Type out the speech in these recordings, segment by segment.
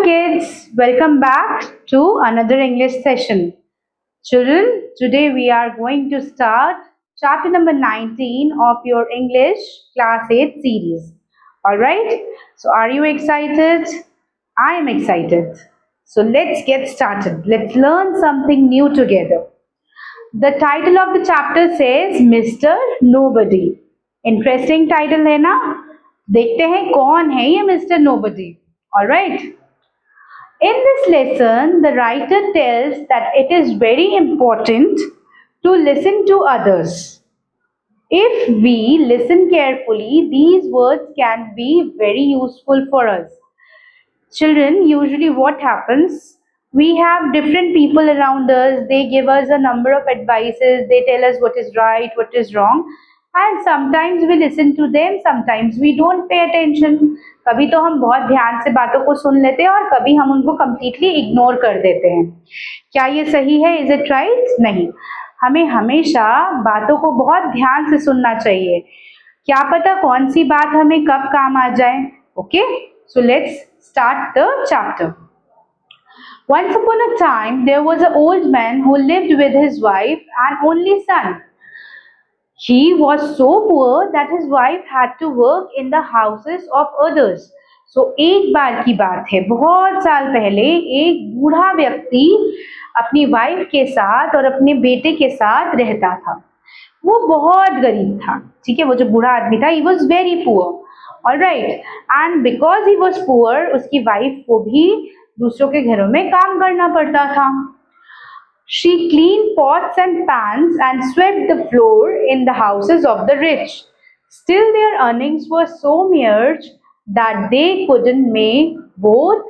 kids, welcome back to another English session. Children, today we are going to start chapter number 19 of your English class 8 series. Alright, so are you excited? I am excited. So let's get started. Let's learn something new together. The title of the chapter says Mr. Nobody. Interesting title है ना? देखते हैं कौन है ये Mr. Nobody. Alright. In this lesson, the writer tells that it is very important to listen to others. If we listen carefully, these words can be very useful for us. Children, usually what happens? We have different people around us. They give us a number of advices. They tell us what is right, what is wrong. And sometimes we listen to them, sometimes we don't pay attention. कभी तो हम बहुत ध्यान से बातों को सुन लेते हैं और कभी हम उनको completely ignore कर देते हैं. क्या ये सही है? Is it right? नहीं. हमें हमेशा बातों को बहुत ध्यान से सुनना चाहिए. क्या पता कौन सी बात हमें कब काम आ जाए. Okay? So let's start the chapter. Once upon a time, there was an old man who lived with his wife and only son. He was so poor that his wife had to work in the houses of others. So एक बार की बात है, बहुत साल पहले एक बूढ़ा व्यक्ति अपनी वाइफ के साथ और अपने बेटे के साथ रहता था. वो बहुत गरीब था. ठीक है, वो जो बूढ़ा आदमी था, he was very poor. Alright, and because he was poor, उसकी वाइफ को भी दूसरों के घरों में काम करना पड़ता था. She cleaned pots and pans and swept the floor in the houses of the rich. Still, their earnings were so meager that they couldn't make both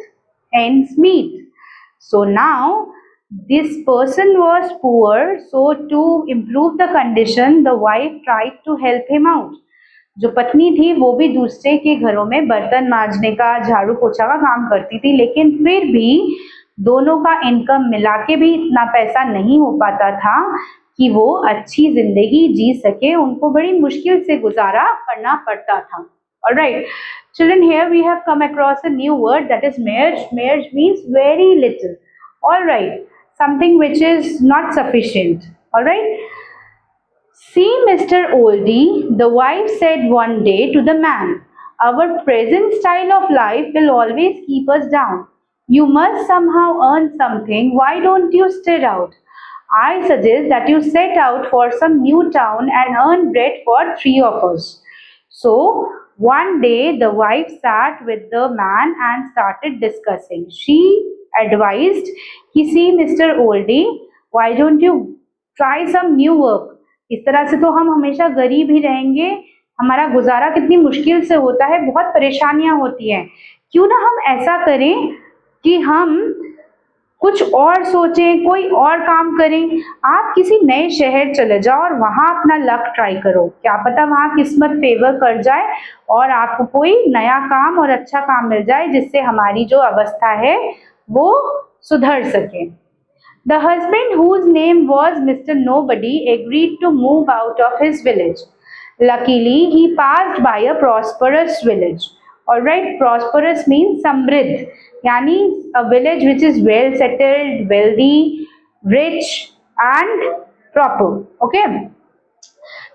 ends meet. So now, this person was poor, so to improve the condition, the wife tried to help him out. जो पत्नी थी वो भी दूसरे के घरों में बर्तन मांजने का, झाड़ू पोछा का काम करती थी, लेकिन फिर भी दोनों का इनकम मिला के भी इतना पैसा नहीं हो पाता था कि वो अच्छी जिंदगी जी सके. उनको बड़ी मुश्किल से गुजारा करना पड़ता था. Alright, children, here we have come across a new word, that is merge. Merge means very little. Alright, something which is not sufficient. Alright. See, Mr. Oldie, the wife said one day to the man, our present style of life will always keep us down. You must somehow earn something. Why don't you stir out? I suggest that you set out for some new town and earn bread for 3 of us. So, one day the wife sat with the man and started discussing. She advised, see, Mr. Oldie, why don't you try some new work? इस तरह से तो हम हमेशा गरीब ही रहेंगे. हमारा गुजारा कितनी मुश्किल से होता है, बहुत परेशानियां होती हैं. क्यों ना हम ऐसा करें कि हम कुछ और सोचें, कोई और काम करें. आप किसी नए शहर चले जाओ और वहां अपना लक ट्राई करो. क्या पता वहां किस्मत फेवर कर जाए और आपको कोई नया काम और अच्छा काम मिल जाए जिससे हमारी जो अवस्था है वो सुधर सके. The husband, whose name was Mr. Nobody, agreed to move out of his village. Luckily, he passed by a prosperous village. Alright, prosperous means samridh, yani a village which is well settled, wealthy, rich and proper. Okay.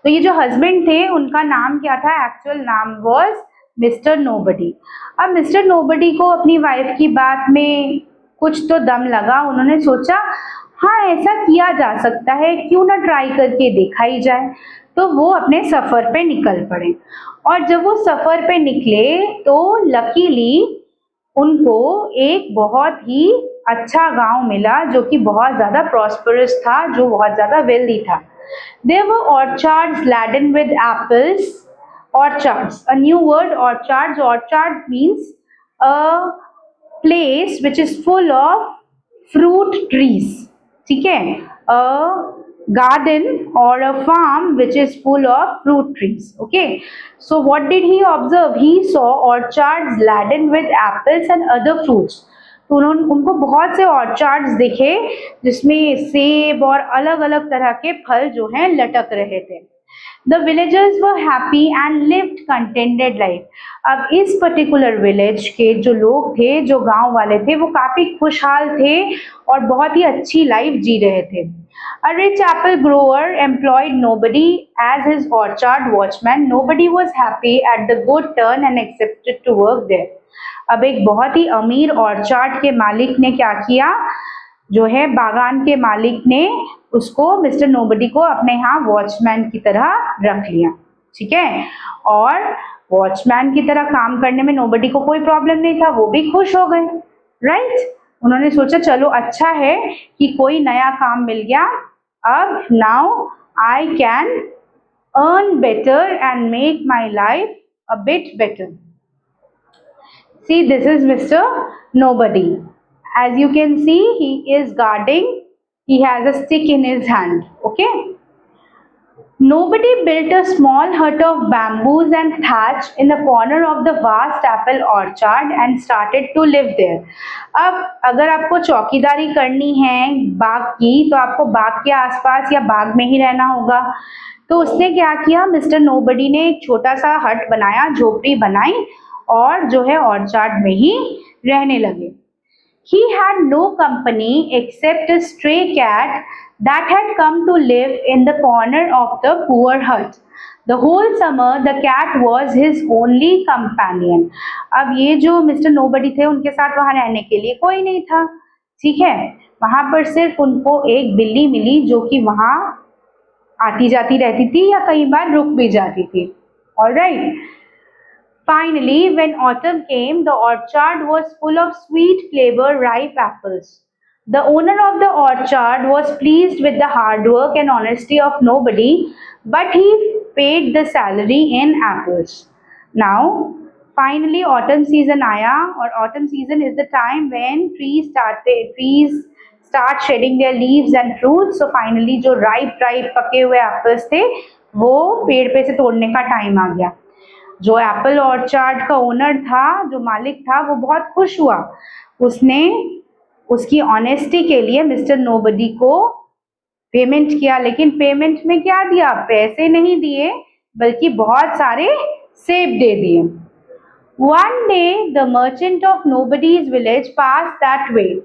तो ये जो husband थे उनका नाम क्या था? Actual नाम was Mr. Nobody. अब Mr. Nobody को अपनी wife की बात में कुछ तो दम लगा. उन्होंने सोचा हाँ ऐसा किया जा सकता है, क्यों ना ट्राई करके देखा ही जाए. तो वो अपने सफर पे निकल पड़े और जब वो सफर पे निकले तो लकीली उनको एक बहुत ही अच्छा गांव मिला जो कि बहुत ज्यादा प्रॉस्परस था, जो बहुत ज्यादा वेल्दी था. There were orchards laden with apples. Orchards, a new word, orchards. Orchard means a place which is full of fruit trees. ठीक है, a garden or a farm which is full of fruit trees. Okay, so what did he observe? He saw orchards laden with apples and other fruits. तो उनको बहुत से ऑर्चार्ड्स दिखे जिसमें सेब और अलग अलग तरह के फल जो हैं लटक रहे थे. The villagers were happy and lived contented life. अब इस पर्टिकुलर विलेज के जो लोग थे, जो गांव वाले थे, वो काफी खुशहाल थे और बहुत ही अच्छी लाइफ जी रहे थे. A rich apple grower employed Nobody as his orchard watchman. Nobody was happy at the good turn and accepted to work there. अब एक बहुत ही अमीर ऑर्चार्ड के मालिक ने क्या किया, जो है बागान के मालिक ने उसको मिस्टर नोबडी को अपने यहाँ वॉचमैन की तरह रख लिया. ठीक है, और वॉचमैन की तरह काम करने में नोबडी को कोई प्रॉब्लम नहीं था, वो भी खुश हो गए. राइट, उन्होंने सोचा चलो अच्छा है कि कोई नया काम मिल गया, अब now I can earn better and make my life a bit better. See, this is Mr. Nobody. As you can see, he is guarding. He has a stick in his hand. Okay. Nobody built a small hut of bamboos and thatch in the corner of the vast apple orchard and started to live there. अब अगर आपको चौकीदारी करनी है बाग की, तो आपको बाग के आसपास या बाग में ही रहना होगा. तो उसने क्या किया, मिस्टर नोबडी ने एक छोटा सा हट बनाया, झोपड़ी बनाई और जो है ऑर्चार्ड में ही रहने लगे. He had no company except a stray cat that had come to live in the corner of the poor hut. The whole summer the cat was his only companion. अब ये जो मिस्टर नोबडी थे, उनके साथ वहां रहने के लिए कोई नहीं था. ठीक है, वहां पर सिर्फ उनको एक बिल्ली मिली जो कि वहां आती जाती रहती थी या कई बार रुक भी जाती थी. Alright. Finally, when autumn came, the orchard was full of sweet flavor ripe apples. The owner of the orchard was pleased with the hard work and honesty of Nobody, but he paid the salary in apples. Now, finally autumn season आया, और autumn season is the time when trees start shedding their leaves and fruits. So finally जो ripe पके हुए apples थे, वो पेड़ पे से तोड़ने का टाइम आ गया. जो एप्पल ऑर्चार्ड का ओनर था, जो मालिक था, वो बहुत खुश हुआ. उसने उसकी ऑनेस्टी के लिए मिस्टर नोबडी को पेमेंट किया, लेकिन पेमेंट में क्या दिया, पैसे नहीं दिए बल्कि बहुत सारे सेब दे दिए. One day the merchant of Nobody's village passed that way.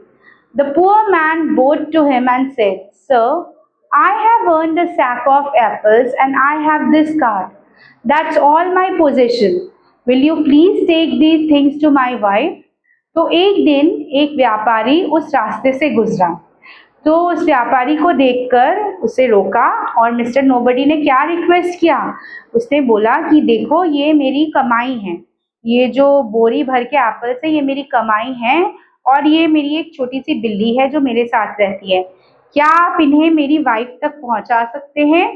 The poor man bowed to him and said, "Sir, I have earned a sack of apples and I have this cart. That's all my possession. Will you please take these things to my wife?" तो एक दिन एक व्यापारी उस रास्ते से गुजरा, तो उस व्यापारी को देखकर उसे रोका और मिस्टर नोबडी ने क्या रिक्वेस्ट किया, उसने बोला कि देखो ये मेरी कमाई है, ये जो बोरी भर के एप्पल्स है ये मेरी कमाई है, और ये मेरी एक छोटी सी बिल्ली है जो मेरे साथ रहती है, क्या आप इन्हें मेरी वाइफ तक पहुंचा सकते हैं?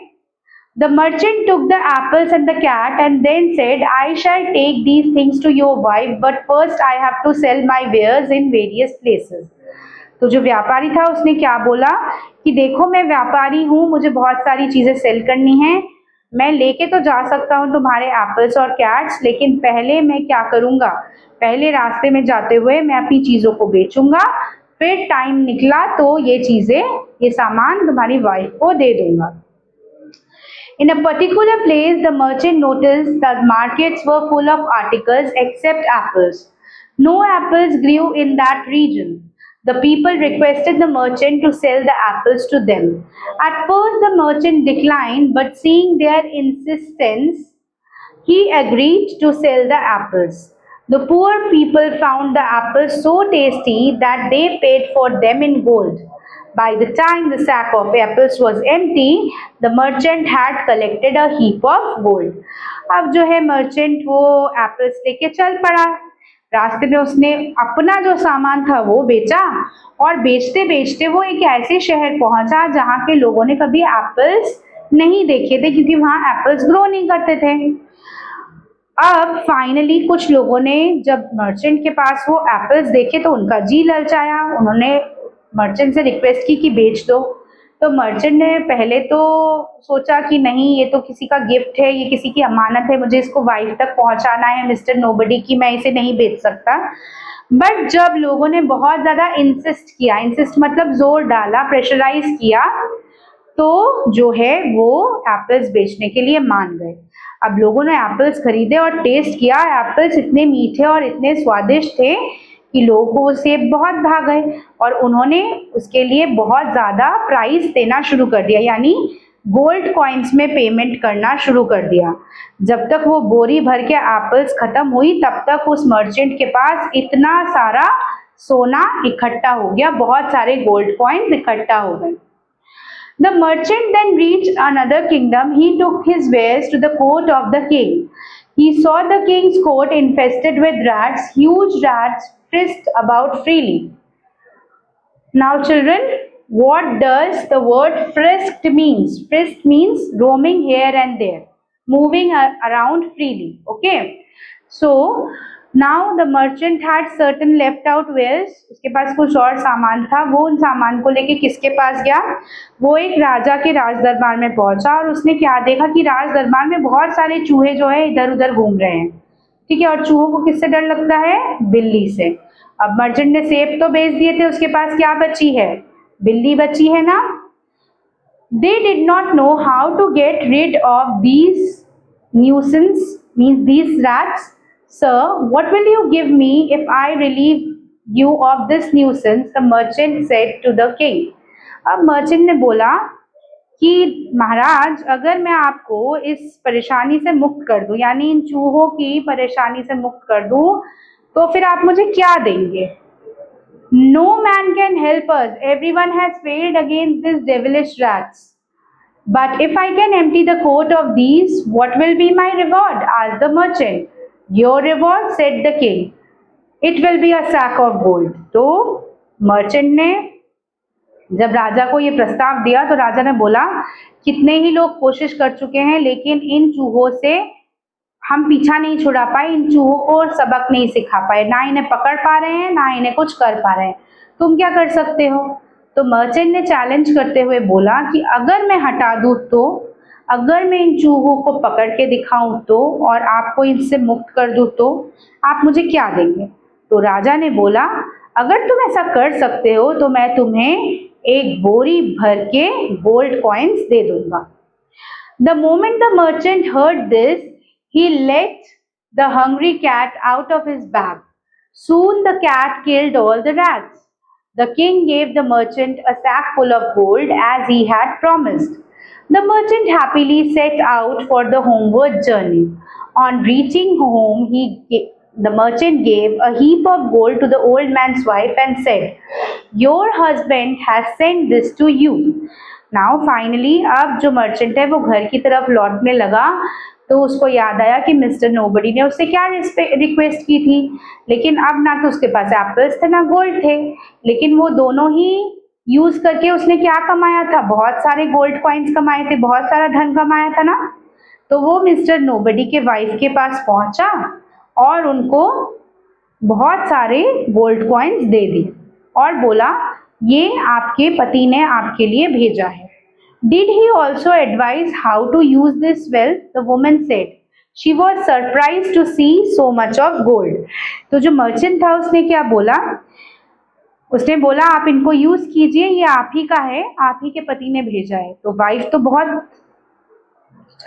The merchant took the apples and the cat and then said, "I shall take these things to your wife, but first I have to sell my wares in various places." तो जो व्यापारी था उसने क्या बोला कि देखो मैं व्यापारी हूँ, मुझे बहुत सारी चीजें सेल करनी है, मैं लेके तो जा सकता हूँ तुम्हारे एप्पल्स और कैट्स, लेकिन पहले मैं क्या करूँगा, पहले रास्ते में जाते हुए मैं अपनी चीज़ों को बेचूंगा, फिर टाइम निकला तो ये चीज़ें, ये सामान तुम्हारी वाइफ को दे दूंगा. In a particular place, the merchant noticed that markets were full of articles except apples. No apples grew in that region. The people requested the merchant to sell the apples to them. At first, the merchant declined, but seeing their insistence, he agreed to sell the apples. The poor people found the apples so tasty that they paid for them in gold. By the time the sack of apples was empty, the merchant had collected a heap of gold. अब जो है merchant वो apples लेके चल पड़ा, रास्ते में उसने अपना जो सामान था वो बेचा, और बेचते बेचते वो एक ऐसे शहर पहुंचा जहाँ के लोगों ने कभी एप्पल्स नहीं देखे थे, क्योंकि वहाँ एप्पल्स ग्रो नहीं करते थे. अब फाइनली कुछ लोगों ने जब मर्चेंट के पास वो एप्पल्स देखे तो उनका जी ललचाया, उन्होंने मर्चेंट से रिक्वेस्ट की कि बेच दो. तो मर्चेंट ने पहले तो सोचा कि नहीं, ये तो किसी का गिफ्ट है, ये किसी की अमानत है, मुझे इसको वाइफ तक पहुंचाना है मिस्टर नोबडी की, मैं इसे नहीं बेच सकता. बट जब लोगों ने बहुत ज़्यादा इंसिस्ट किया, इंसिस्ट मतलब जोर डाला, प्रेशराइज किया, तो जो है वो एप्पल्स बेचने के लिए मान गए। अब लोगों ने एप्पल्स खरीदे और टेस्ट किया। एप्पल्स इतने मीठे और इतने स्वादिष्ट थे कि लोगों को सेब बहुत भा गए और उन्होंने उसके लिए बहुत ज़्यादा प्राइस देना शुरू कर दिया, यानी गोल्ड कॉइन्स में पेमेंट करना शुरू कर दिया। जब तक वो बोरी भर के एप्पल्स खत्म हुई तब तक उस मर्चेंट के पास इतना सारा सोना इकट्ठा हो गया, बहुत सारे गोल्ड कॉइन्स इकट्ठा हो गए। The merchant then reached another kingdom. He took his wares to the court of the king. He saw the king's court infested with rats. Huge rats frisked about freely. Now, children, what does the word frisked means? Frisked means roaming here and there, moving around freely. Okay. So, now the merchant had certain left out wares. उसके पास कुछ और सामान था। वो उन सामान को लेके किसके पास गया? वो एक राजा के राज दरबार में पहुंचा और उसने क्या देखा कि राज दरबार में बहुत सारे चूहे जो है इधर उधर घूम रहे हैं। ठीक है, और चूहों को किससे डर लगता है? बिल्ली से। अब मर्चेंट ने सेब तो बेच दिए थे, उसके पास क्या बची है? बिल्ली बची है ना। They did not know how to get rid of these nuisance, means these rats. Sir, what will you give me if I relieve you of this nuisance? The merchant said to the king. अब merchant ने बोला कि महाराज, अगर मैं आपको इस परेशानी से मुक्त कर दूं, यानी इन चूहों की परेशानी से मुक्त कर दूं, तो फिर आप मुझे क्या देंगे? No man can help us. Everyone has failed against these devilish rats. But if I can empty the court of these, what will be my reward? Asked the merchant. Your reward, said the king. It will be a sack of gold. तो merchant ने जब राजा को ये प्रस्ताव दिया तो राजा ने बोला, कितने ही लोग कोशिश कर चुके हैं लेकिन इन चूहों से हम पीछा नहीं छुड़ा पाए, इन चूहों को सबक नहीं सिखा पाए, ना इन्हें पकड़ पा रहे हैं ना इन्हें कुछ कर पा रहे हैं। तुम क्या कर सकते हो? तो मर्चेंट ने चैलेंज करते हुए बोला कि अगर मैं हटा दूं तो, अगर मैं इन चूहों को पकड़ के दिखाऊं तो, और आपको इनसे मुक्त कर दूं तो आप मुझे क्या देंगे? तो राजा ने बोला, अगर तुम ऐसा कर सकते हो तो मैं तुम्हें एक बोरी भर के गोल्ड कॉइन्स दे दूंगा। The moment the merchant heard this, he let the hungry cat out of his bag. Soon the cat killed all the rats. The king gave the merchant a sack full of gold as he had promised. The merchant happily set out for the homeward journey. On reaching home, the merchant gave a heap of gold to the old man's wife and said, "Your husband has sent this to you." Now finally, अब जो merchant है वो घर की तरफ लौटने लगा तो उसको याद आया कि मिस्टर नोबडी ने उससे क्या रिक्वेस्ट की थी, लेकिन अब ना तो उसके पास एप्पल्स थे ना गोल्ड थे, लेकिन वो दोनों ही यूज करके उसने क्या कमाया था? बहुत सारे गोल्ड कॉइन्स कमाए थे, बहुत सारा धन कमाया था ना। तो वो मिस्टर नोबडी के वाइफ के पास पहुंचा और उनको बहुत सारे गोल्ड कॉइन्स दे दिए और बोला, ये आपके पति ने आपके लिए भेजा है। Did he also advise how to use this wealth? The woman said. She was surprised to see so much of gold. तो जो मर्चेंट था उसने क्या बोला? उसने बोला, आप इनको यूज कीजिए, ये आप ही का है, आप ही के पति ने भेजा है। तो वाइफ तो बहुत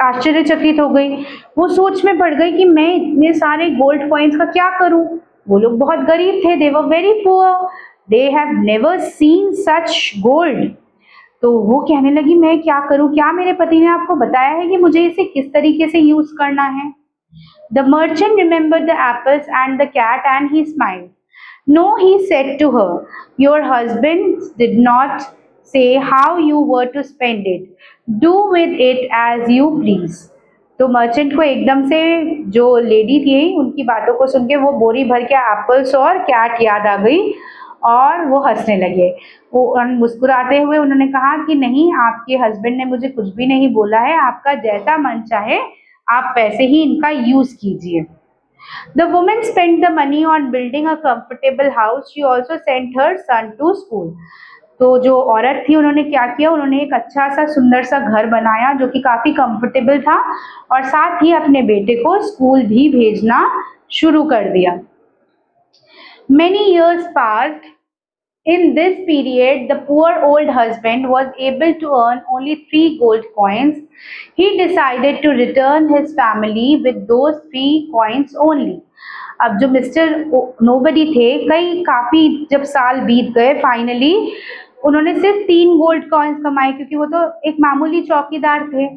आश्चर्यचकित हो गई। वो सोच में पड़ गई कि मैं इतने सारे गोल्ड कॉइन्स का क्या करूं? वो लोग बहुत गरीब थे, they were very poor, they have never seen such gold. तो वो कहने लगी, मैं क्या करूं? क्या मेरे पति ने आपको बताया है कि मुझे इसे किस तरीके से यूज करना है? The merchant remembered the apples and the cat and he smiled. No, he said to her, your husband did not say how you were to spend it. Do with it as you please. तो merchant को एकदम से जो lady थी उनकी बातों को सुन के वो बोरी भर के एप्पल्स और कैट याद आ गई और वो हंसने लगे। वो मुस्कुराते हुए उन्होंने कहा कि नहीं, आपके हस्बैंड ने मुझे कुछ भी नहीं बोला है, आपका जैसा मन चाहे आप वैसे ही इनका यूज कीजिए। The woman spent the money on building a comfortable house. She also sent her son to school. तो जो औरत थी उन्होंने क्या किया? उन्होंने एक अच्छा सा सुंदर सा घर बनाया जो कि काफी कंफर्टेबल था और साथ ही अपने बेटे को स्कूल भी भेजना शुरू कर दिया। Many years passed. In this period, the poor old husband was able to earn only 3 gold coins. He decided to return his family with those 3 coins only. अब जो मिस्टर नोबडी थे, कई काफी जब साल बीत गए, फाइनली उन्होंने सिर्फ 3 गोल्ड कॉइन्स कमाए, क्योंकि वो तो एक मामूली चौकीदार थे।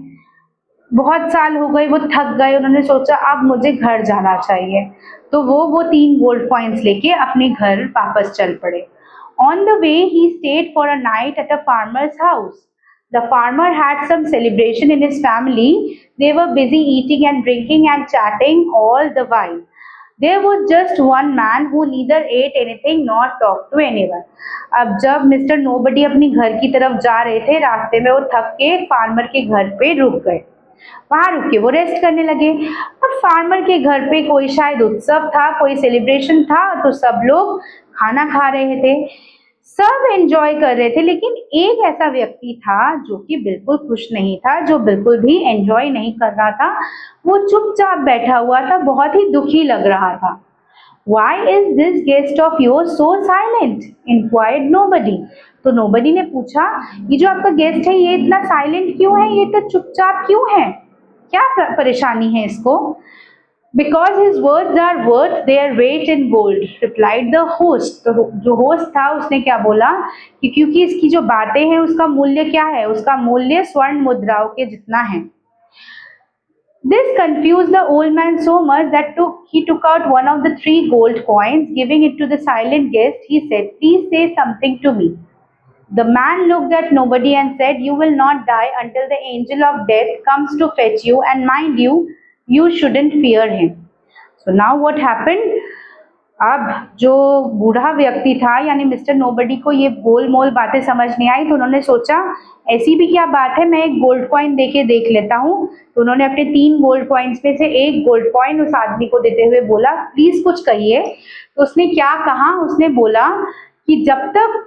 बहुत साल हो गए, वो थक गए, उन्होंने सोचा अब मुझे घर जाना चाहिए, तो वो 3 गोल्ड कॉइन्स लेके अपने घर वापस चल पड़े। ऑन द वे ही stayed for a night at a farmer's house. The farmer had some celebration in his family. They were busy eating and drinking and chatting all the while. There was just one man who neither ate anything nor talked to anyone. अब जब mister nobody अपनी घर की तरफ जा रहे थे, रास्ते में वो थक के फार्मर के घर पे रुक गए। वहां रुक के वो रेस्ट करने लगे। अब फार्मर के घर पे कोई शायद उत्सव था, कोई सेलिब्रेशन था, तो सब लोग खाना खा रहे थे, सब एंजॉय कर रहे थे, लेकिन एक ऐसा व्यक्ति था जो कि बिल्कुल खुश नहीं था, जो बिल्कुल भी एंजॉय नहीं कर रहा था। वो चुपचाप बैठा हुआ था, बहुत ही दुखी लग रहा था। Why is this guest of yours so silent? Inquired nobody. तो नोबडी ने पूछा, ये जो आपका गेस्ट है ये इतना साइलेंट क्यों है, ये इतना चुपचाप क्यों है, क्या परेशानी है इसको? Because his words are worth their weight in gold, replied the host. तो जो होस्ट था उसने क्या बोला कि क्योंकि इसकी जो बातें हैं उसका मूल्य क्या है, उसका मूल्य स्वर्ण मुद्राओं के जितना है। This confused the old man so much that he took out one of the 3 gold coins, giving it to the silent guest. He said, "Please say something to me." The man looked at nobody and said, "You will not die until the angel of death comes to fetch you, and mind you, you shouldn't fear him." So now what happened? अब जो बूढ़ा व्यक्ति था यानी mister nobody को ये गोल मोल बातें समझ नहीं आई, तो उन्होंने सोचा ऐसी भी क्या बात है, मैं एक गोल्ड कॉइन देके देख लेता हूँ। तो उन्होंने अपने 3 गोल्ड कॉइन्स में से एक गोल्ड कॉइन उस आदमी को देते हुए बोला, प्लीज कुछ कहिए। तो उसने क्या कहा, उसने बोला कि जब तक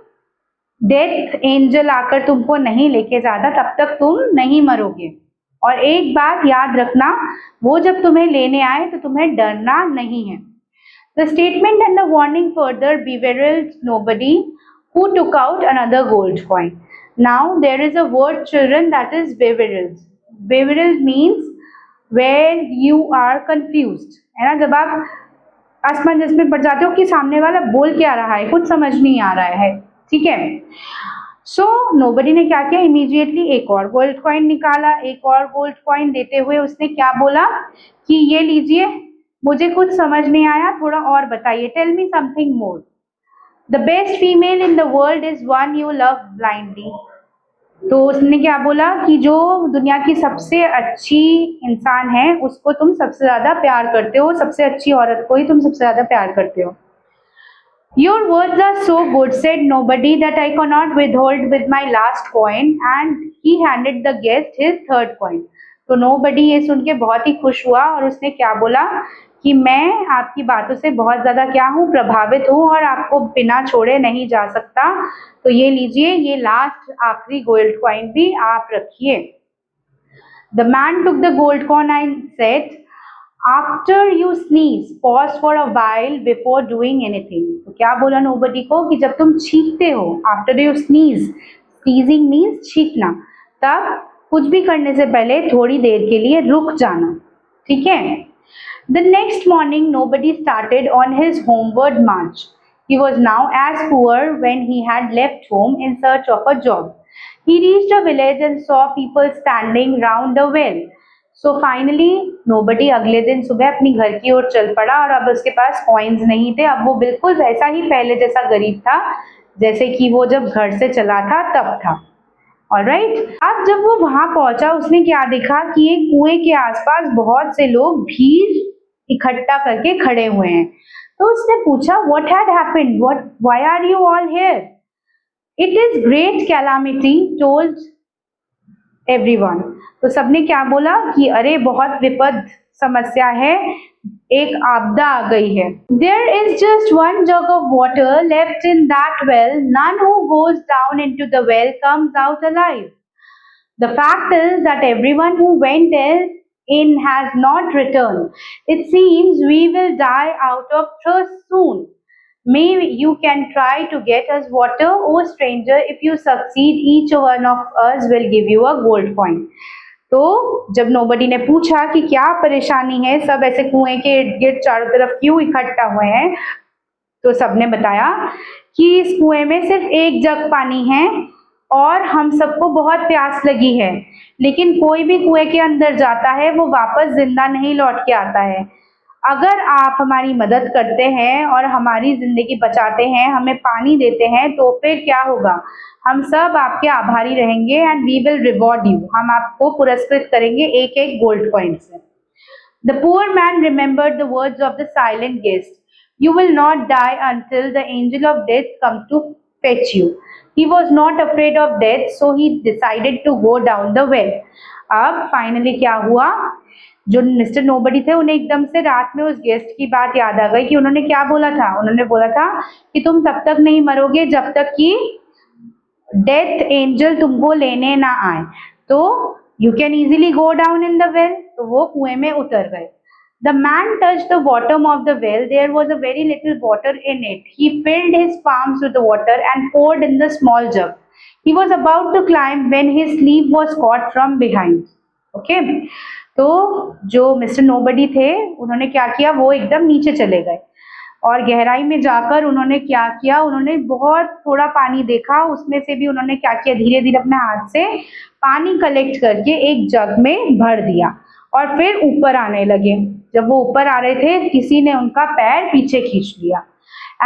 डेथ एंजल आकर तुमको नहीं लेके जाता तब तक तुम नहीं मरोगे, और एक बात याद रखना, वो जब तुम्हें लेने आए तो तुम्हें डरना नहीं है। The statement and the warning further bewildered nobody, who took out another gold coin. Now there is a word, children, that is bewildered. Bewildered means where you are confused, है ना, जब आप असमंजस में पड़ जाते हो कि सामने वाला बोल क्या रहा है, कुछ समझ नहीं आ रहा है, ठीक है। सो नोबडी ने क्या किया, इमीडिएटली एक और गोल्ड कॉइन निकाला, एक और गोल्ड कॉइन देते हुए उसने क्या बोला कि ये लीजिए, मुझे कुछ समझ नहीं आया, थोड़ा और बताइए, tell me something more. The best female in the world is one you love blindly. तो उसने क्या बोला कि जो दुनिया की सबसे अच्छी इंसान है उसको तुम सबसे ज्यादा प्यार करते हो, सबसे अच्छी औरत को ही तुम सबसे ज्यादा प्यार करते हो। Your words are so good, said nobody, that I cannot withhold with my last coin, and he handed the guest his 3rd coin. तो नोबडी ये सुन के बहुत ही खुश हुआ और उसने क्या बोला कि मैं आपकी बातों से बहुत ज्यादा क्या हूँ, प्रभावित हूँ, और आपको बिना छोड़े नहीं जा सकता, तो ये लीजिए, ये लास्ट आखिरी गोल्ड कॉइन भी आप रखिए। The man took the gold coin and said, "After you sneeze, pause for a while before doing anything." तो क्या बोला नोबडी को कि जब तुम छींकते हो, after you sneeze, sneezing means छींकना, तब कुछ भी करने से पहले थोड़ी देर के लिए रुक जाना, ठीक है। The next morning, nobody started on his homeward march. He was now as poor when he had left home in search of a job. He reached a village and saw people standing round the well. So finally, nobody अगले दिन सुबह अपनी घर की ओर चल पड़ा, और अब उसके पास कॉइन्स नहीं थे, अब वो बिल्कुल वैसा ही पहले जैसा गरीब था जैसे कि वो जब घर से चला था तब था। ऑलराइट, अब जब वो वहां पहुंचा उसने क्या देखा कि एक कुएं के आसपास बहुत से लोग भीड़ इकट्ठा करके खड़े हुए हैं। तो उसने पूछा, what had happened, why are you all here? It is great calamity, told everyone. तो सबने क्या बोला कि अरे बहुत विपद समस्या है, एक आपदा आ गई है। There is just one jug of water left in that well. None who goes down into the well comes out alive. The fact is that everyone who went in has not returned. It seems we will die out of thirst soon. May you can try to get us water, O stranger. If you succeed, each one of us will give you a gold coin. तो जब nobody ने पूछा कि क्या परेशानी है, सब ऐसे कुएं के इर्द गिर्द चारों तरफ क्यों इकट्ठा हुए हैं, तो सबने बताया कि इस कुएं में सिर्फ एक जग पानी है और हम सबको बहुत प्यास लगी है, लेकिन कोई भी कुएं के अंदर जाता है वो वापस जिंदा नहीं लौट के आता है। अगर आप हमारी मदद करते हैं और हमारी जिंदगी बचाते हैं, हमें पानी देते हैं, तो फिर क्या होगा, हम सब आपके आभारी रहेंगे and we will reward you, हम आपको पुरस्कृत करेंगे एक एक गोल्ड कॉइन से। The poor man remembered the words of the silent guest. You will not die until the angel of death come to fetch you. He was not afraid of death, so he decided to go down the well. अब finally क्या हुआ, जो mister nobody थे उन्हें एकदम से रात में उस गेस्ट की बात याद आ गई कि उन्होंने क्या बोला था। उन्होंने बोला था कि तुम तब तक नहीं मरोगे जब तक कि डेथ एंजल तुमको लेने ना आए, तो you can easily go down in the well. तो वो कुएं में उतर गए। The man touched the bottom of the well. There was a very little water in it. He filled his palms with the water and poured in the small jug. He was about to climb when his sleeve was caught from behind. Okay? तो जो mister nobody थे उन्होंने क्या किया, वो एकदम नीचे चले गए और गहराई में जाकर उन्होंने क्या किया, उन्होंने बहुत थोड़ा पानी देखा, उसमें से भी उन्होंने क्या किया, धीरे धीरे अपने हाथ से पानी कलेक्ट करके एक जग में भर दिया और फिर ऊपर आने लगे। जब वो ऊपर आ रहे थे, किसी ने उनका पैर पीछे खींच लिया।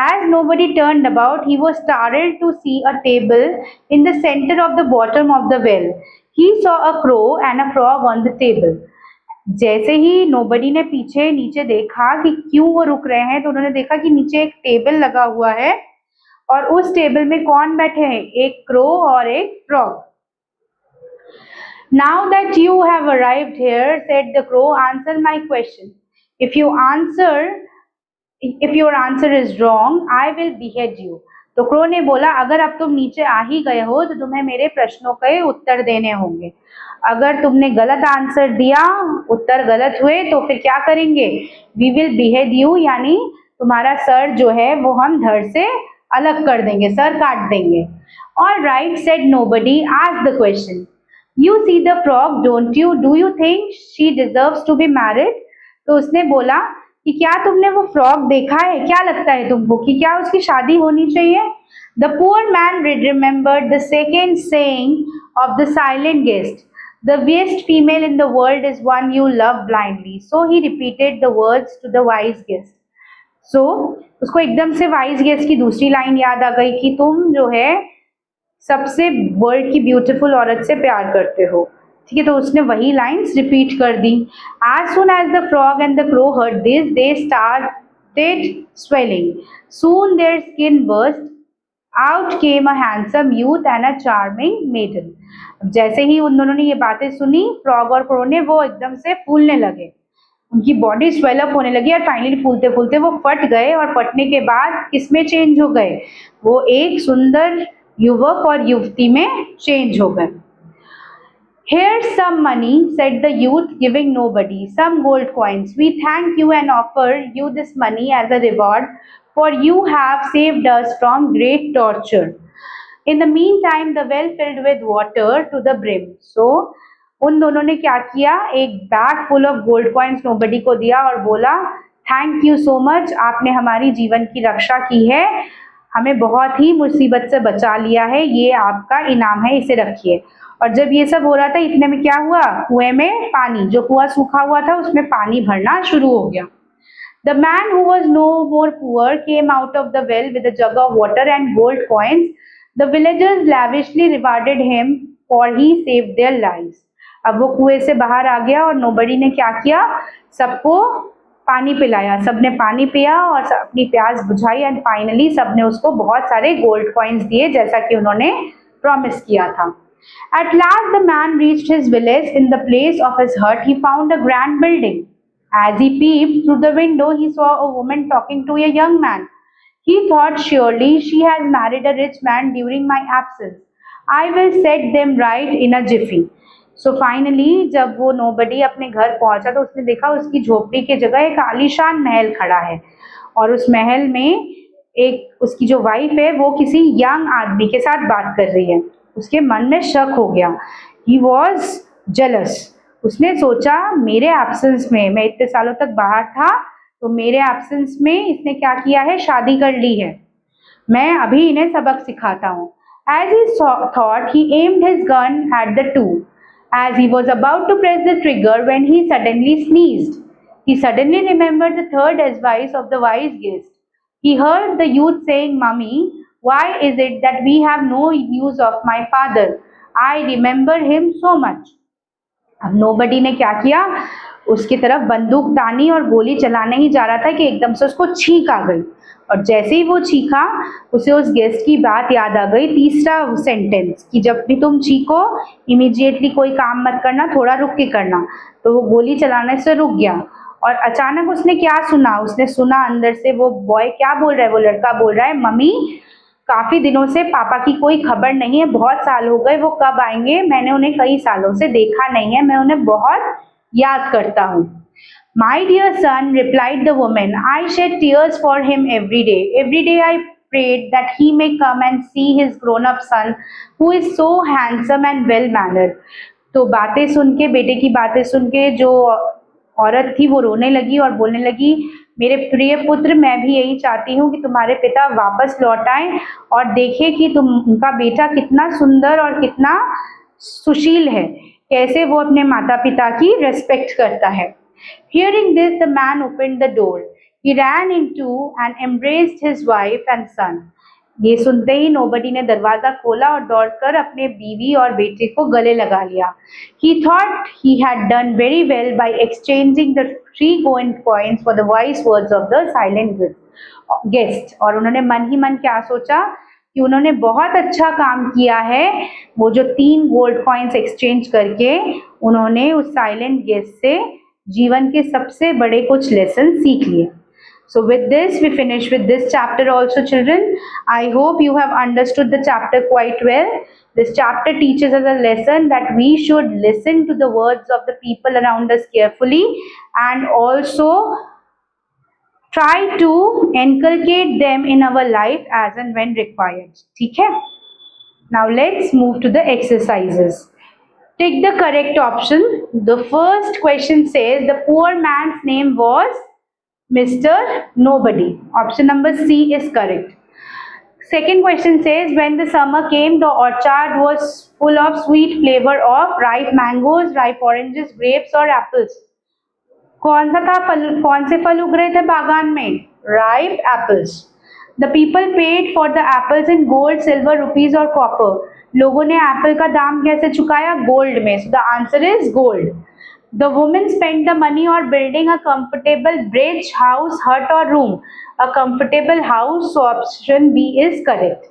As nobody turned about, he was startled to see a table in the center of the bottom of the well. He saw a crow and a frog on the table. जैसे ही नोबडी ने पीछे नीचे देखा कि क्यों वो रुक रहे हैं, तो उन्होंने देखा कि नीचे एक टेबल लगा हुआ है और उस टेबल में कौन बैठे हैं, एक क्रो और एक frog. Now that you have arrived here, said the crow, answer my question. If your answer is wrong, I will behead you. तो क्रो ने बोला, अगर अब तुम नीचे आ ही गए हो तो तुम्हें मेरे प्रश्नों के उत्तर देने होंगे। अगर तुमने गलत आंसर दिया, उत्तर गलत हुए, तो फिर क्या करेंगे, वी विल behead you, यानी तुम्हारा सर जो है वो हम धड़ से अलग कर देंगे, सर काट देंगे। All right, said nobody, ask the question. You see the frog, don't you? Do you think she deserves to be married? तो उसने बोला कि क्या तुमने वो फ्रॉग देखा है, क्या लगता है तुमको कि क्या उसकी शादी होनी चाहिए। The poor man remembered the second saying of the silent guest. The best female in the world is one you love blindly. So he repeated the words to the wise guest. So उसको एकदम से wise guest की दूसरी line याद आ गई कि तुम जो है सबसे वर्ल्ड की ब्यूटीफुल औरत से प्यार करते हो। ठीक है, तो उसने वही लाइन्स रिपीट कर दी। As soon as the frog and the crow heard this, they started swelling. Soon their skin burst. Out came a handsome youth and a charming maiden. जैसे ही उन दोनों ने ये बातें सुनी, फ्रॉग और क्रो ने, वो एकदम से फूलने लगे, उनकी बॉडी स्वेलअप होने लगी और फाइनली फूलते फूलते वो फट गए और फटने के बाद किसमें चेंज हो गए, वो एक सुंदर युवक और युवती में चेंज हो गए। Here's some money, said the youth, giving nobody some gold coins. We thank you and offer you this money as a reward, for you have saved us from great torture. In the meantime, the well filled with water to the brim. So, उन दोनों ने क्या किया, एक bag full of gold coins nobody को दिया और बोला, थैंक यू सो मच, आपने हमारी जीवन की रक्षा की है, हमें बहुत ही मुसीबत से बचा लिया है, ये आपका इनाम है, इसे रखिए। और जब ये सब हो रहा था, इतने में क्या हुआ, कुएं में पानी, जो कुआं सूखा हुआ था उसमें पानी भरना शुरू हो गया। The man who was no more poor came out of the well with a jug of water and gold coins. The villagers lavishly rewarded him for he saved their lives. अब वो कुएं से बाहर आ गया और नोबडी ने क्या किया, सबको पानी पिलाया, सबने पानी पिया और अपनी प्यास बुझाई एंड फाइनली सबने उसको बहुत सारे गोल्ड कॉइन्स दिए जैसा कि उन्होंने प्रॉमिस किया था। At last the man reached his village. In the place of his hut he found a grand building. As he peeped through the window, he saw a woman talking to a young man. He thought, surely she has married a rich man during my absence. I will set them right in a jiffy. So finally, जब वो nobody अपने घर पहुंचा तो उसने देखा उसकी झोपड़ी की जगह एक आलीशान महल खड़ा है और उस महल में एक उसकी जो वाइफ है वो किसी यंग आदमी के साथ बात कर रही है। उसके मन में शक हो गया। He was jealous. उसने सोचा मेरे एब्सेंस में, मैं इतने सालों तक बाहर था तो मेरे एब्सेंस में इसने क्या किया है, शादी कर ली है। मैं अभी इन्हें सबक सिखाता हूँ। As he thought, he aimed his gun at the two. As he was about to press the trigger when he suddenly sneezed. He suddenly remembered the third advice of the wise guest. He heard the youth saying, Mummy, why is it that we have no news of my father? I remember him so much. अब nobody ने क्या किया, उसकी तरफ बंदूक तानी और गोली चलाने ही जा रहा था कि एकदम से उसको छींक आ गई। और जैसे ही वो छींका, उसे उस गेस्ट की बात याद आ गई, तीसरा सेंटेंस, कि जब भी तुम छींको इमीडिएटली कोई काम मत करना, थोड़ा रुक के करना। तो वो गोली चलाने से रुक गया और अचानक उसने क्या सुना, उसने सुना अंदर से वो बॉय क्या बोल रहा है, वो लड़का बोल रहा है, मम्मी काफी दिनों से पापा की कोई खबर नहीं है, बहुत साल हो गए, वो कब आएंगे, मैंने उन्हें कई सालों से देखा नहीं है, मैं उन्हें बहुत याद करता हूँ। My dear son, replied the woman, I shed tears for him every day. Every day I prayed that he may come and see his grown-up son, who is so handsome and well-mannered. तो बातें सुन के, बेटे की बातें सुन के जो औरत थी वो रोने लगी और बोलने लगी, मेरे प्रिय पुत्र, मैं भी यही चाहती हूँ कि तुम्हारे पिता वापस लौट आए और देखें कि तुम उनका बेटा कितना सुंदर और कितना सुशील है, कैसे वो अपने माता पिता की रेस्पेक्ट करता है। Hearing this, the man opened the door. He ran into and embraced his wife and son. ये सुनते ही नोबडी ने दरवाजा खोला और दौड़कर अपने बीवी और बेटे को गले लगा लिया। He thought he had done very well by exchanging the 3 gold coins for the wise words of the silent guest. और उन्होंने मन ही मन क्या सोचा कि उन्होंने बहुत अच्छा काम किया है, वो जो 3 गोल्ड कॉइन्स एक्सचेंज करके उन्होंने उस साइलेंट गेस्ट से जीवन के सबसे बड़े कुछ लेसन सीख लिए। So with this we finish with this chapter also, children. I hope you have understood the chapter quite well. This chapter teaches us a lesson that we should listen to the words of the people around us carefully and also try to inculcate them in our life as and when required. ठीक है? Now let's move to the exercises. Take the correct option. The first question says the poor man's name was Mr. Nobody. Option number C is correct. Second question says when the summer came, the orchard was full of sweet flavor of ripe mangoes, ripe oranges, grapes or apples. कौन सा था फल, कौन से फल उग रहे थे बागान में? Ripe apples. The people paid for the apples in gold, silver, rupees or copper. लोगों ने एप्पल का दाम कैसे चुकाया? गोल्ड में. So the answer is gold. The woman spent the money on building a comfortable bridge, house, hut or room. A comfortable house, so option B is correct.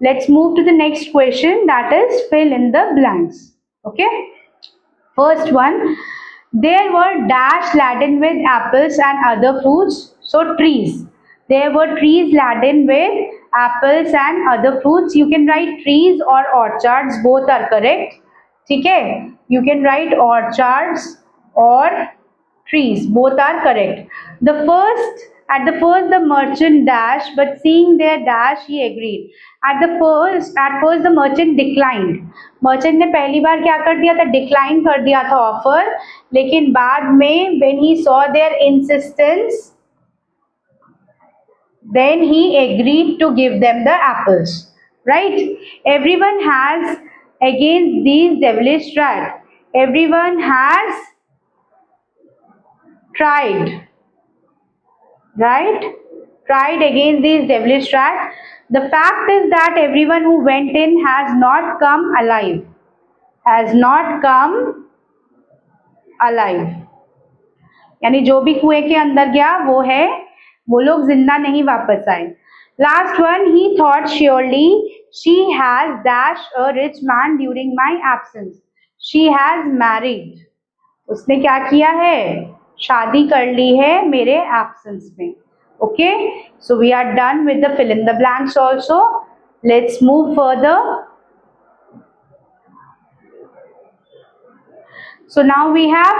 Let's move to the next question, that is fill in the blanks. Okay. First one, there were dash laden with apples and other fruits, so trees. There were trees laden with apples and other fruits. You can write trees or orchards, both are correct. ठीक है, you can write orchards or trees, both are correct. At the first the merchant dashed, but seeing their dash he agreed. At first the merchant declined. Merchant ने पहली बार क्या कर दिया था? Decline कर दिया था ऑफर, लेकिन बाद में when he saw their insistence, then he agreed to give them the apples. Right? Everyone has against these devilish rat. Everyone has tried. Right? Tried against these devilish rat. The fact is that everyone who went in has not come alive. Has not come alive. यानी जो भी कुएं के अंदर गया वो लोग जिंदा नहीं वापस आए. Last one, he thought surely she has dashed a rich man during my absence. She has married. उसने क्या किया है? शादी कर ली है मेरे absence में. Okay, so we are done with the fill in the blanks also. Let's move further. So now we have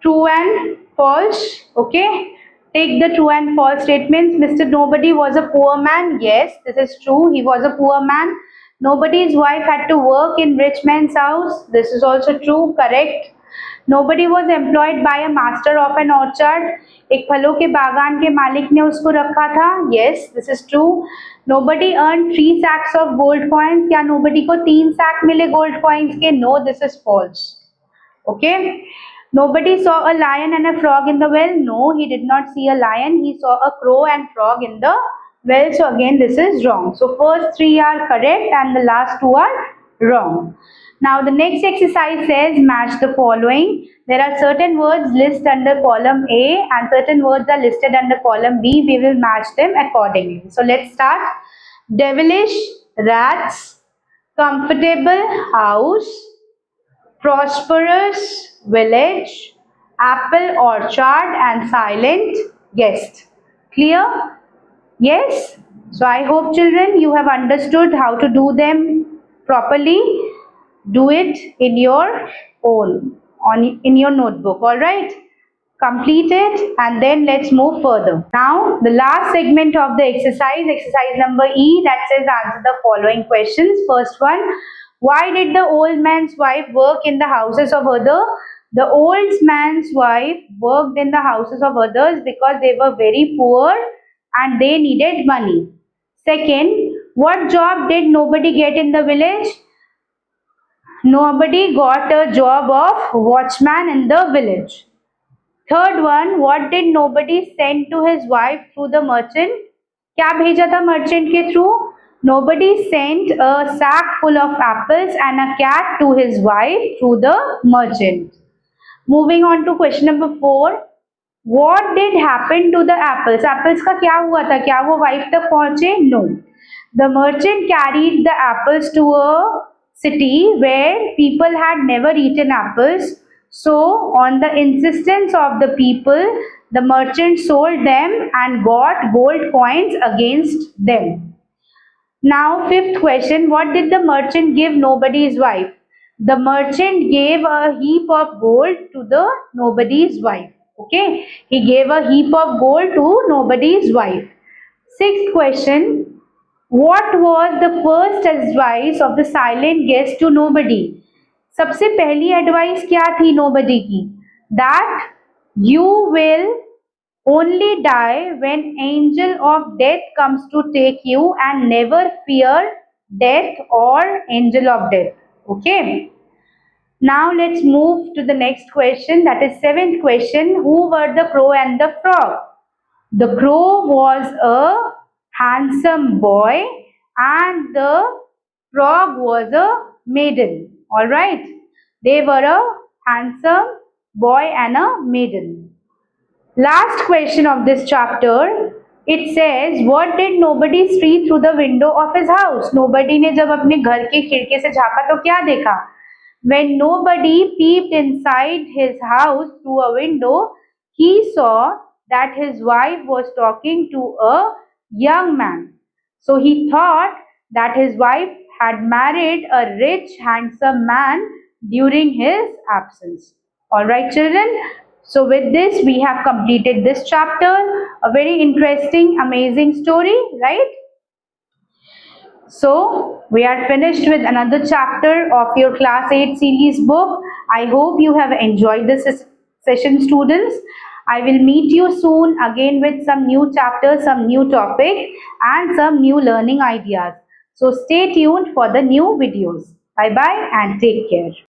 true and false. Okay, Take the true and false statements. Mr. Nobody was a poor man. Yes, this is true. He was a poor man. Nobody's wife had to work in rich man's house. This is also true. Correct. Nobody was employed by a master of an orchard. एक फलों के बागान के मालिक ने उसको रखा था. Yes, this is true. Nobody earned 3 sacks of gold coins. क्या nobody को 3 sack मिले gold coins के? No, this is false. Okay. Nobody saw a lion and a frog in the well. No, he did not see a lion. He saw a crow and frog in the well. So again, this is wrong. So first 3 are correct and the last 2 are wrong. Now the next exercise says match the following. There are certain words listed under column A and certain words are listed under column B. We will match them accordingly. So let's start. Devilish, rats, comfortable, house, prosperous, village, apple orchard and silent guest. Clear? Yes? So I hope children you have understood how to do them properly. Do it in your own, in your notebook, alright? Complete it and then let's move further. Now the last segment of the exercise number E, that says answer the following questions. First one, why did the old man's wife work in the houses of others? The old man's wife worked in the houses of others because they were very poor and they needed money. Second, what job did nobody get in the village? Nobody got a job of watchman in the village. Third one, what did nobody send to his wife through the merchant? क्या भेजा था merchant के through? Nobody sent a sack full of apples and a cat to his wife through the merchant. Moving on to question number 4. What did happen to the apples? Apples का क्या हुआ था? क्या वो wife तक पहुँचे? No. The merchant carried the apples to a city where people had never eaten apples. So, on the insistence of the people, the merchant sold them and got gold coins against them. Now, fifth question, what did the merchant give nobody's wife? The merchant gave a heap of gold to the nobody's wife. Okay, he gave a heap of gold to nobody's wife. Sixth question, what was the first advice of the silent guest to nobody? सबसे पहली advice क्या थी nobody की? That you will only die when angel of death comes to take you and never fear death और angel of death. Okay, now let's move to the next question, that is seventh question. Who were the crow and the frog? The crow was a handsome boy and the frog was a maiden. All right, they were a handsome boy and a maiden. Last question of this chapter, it says what did nobody see through the window of his house? Nobody ने जब अपने घर के खिड़की से झांका तो क्या देखा? When nobody peeped inside his house through a window, he saw that his wife was talking to a young man. So he thought that his wife had married a rich, handsome man during his absence. Alright children, so with this we have completed this chapter. A very interesting, amazing story, right? So we are finished with another chapter of your class 8 series book. I hope you have enjoyed this session, students. I will meet you soon again with some new chapters, some new topic and some new learning ideas. So stay tuned for the new videos. Bye bye and take care.